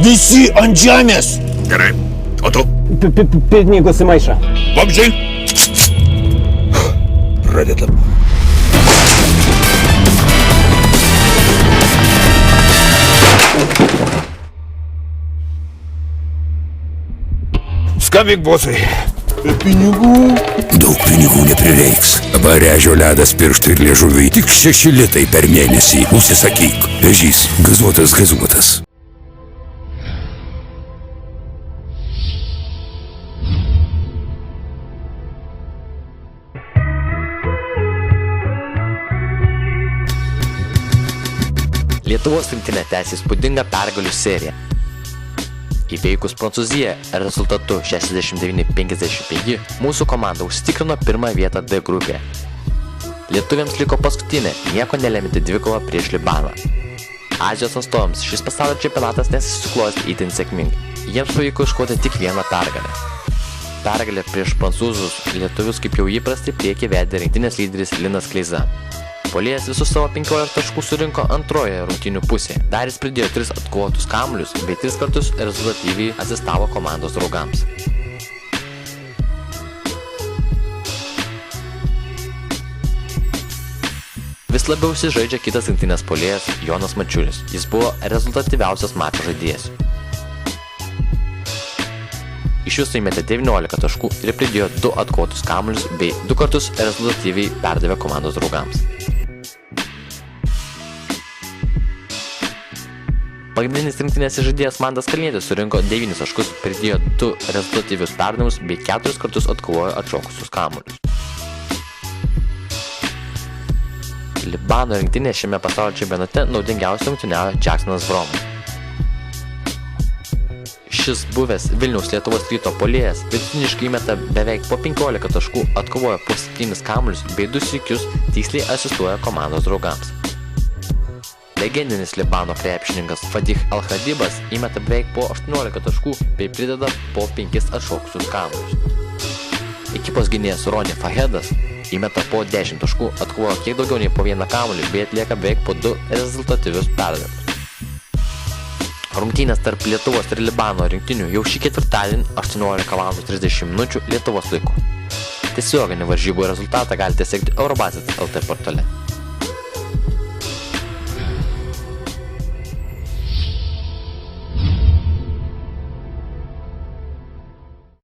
Visi ant žemės. Gerai. O tu? Pinigus į maišą. Vabzdžiai? Pradedam. Skambink bosai. Pinigų. Daug pinigų neprireiks. Dabar ežio ledas pirštų ir liežuviai tik 6 litai per mėnesį. Užsisakyk. Ežys. Gazuotas. Lietuvos rinktinė tęsė įspūdingą pergalių seriją. Įveikus Prancūziją rezultatu 69-55 mūsų komanda užsitikrino pirmąją vietą D grupėje. Lietuviams liko paskutinė, nieko nelemianti dvikova prieš Libaną. Azijos atstovams šis pasaulio čempionatas nesusiklostė itin sėkmingai. Jiems pavyko iškovoti tik vieną pergalę. Pergalę prieš prancūzus lietuvius kaip jau įprastai priekį vedė rinktinės lyderis Linas Kleiza. Puolėjas visus savo 15 taškų surinko antrojoje rungtynių pusėje. Dar jis pridėjo 3 atkovotus kamuolius, bei 3 kartus rezultatyviai asistavo komandos draugams. Vis labiau žaidžia kitas rinktinės puolėjas Jonas Mačiulis. Jis buvo rezultatyviausias mačo žaidėjas. Iš viso įmetė 19 taškų ir pridėjo 2 atkovotus kamuolius, bei 2 kartus rezultatyviai perdavė komandos draugams. Pagrindinis rinktinės žaidėjas Mantas Kalnietis surinko 9 taškus, pridėjo 2 rezultatyvius perdavimus bei 4 kartus atkovojo atšokusius kamuolius. Libano rinktinė šiame pasaulio čempionate naudingiausiai rungtyniavo Jacksonas Vromo. Šis buvęs Vilniaus Lietuvos Ryto puolėjas vidutiniškai įmeta beveik po 15 taškų, atkovojo po 7 kamuolius bei 2 sykius tiksliai asistuoja komandos draugams. Legendinis Libano krepšininkas Fadih Al-Khadibas įmeta beveik po 18 taškų bei prideda po 5 atšokusius kamuolius. Ekipos gynėjas Roni Fahedas įmeta po 10 taškų, atkovojo kiek daugiau nei po 1 kamuolį bei atlieka beveik po 2 rezultatyvius perdavimus. Rungtynės tarp Lietuvos ir Libano rinktinių jau šį ketvirtadienį 18:30 min. Lietuvos laiku. Tiesioginį varžybų rezultatą galite sekti Eurobasket LT portale.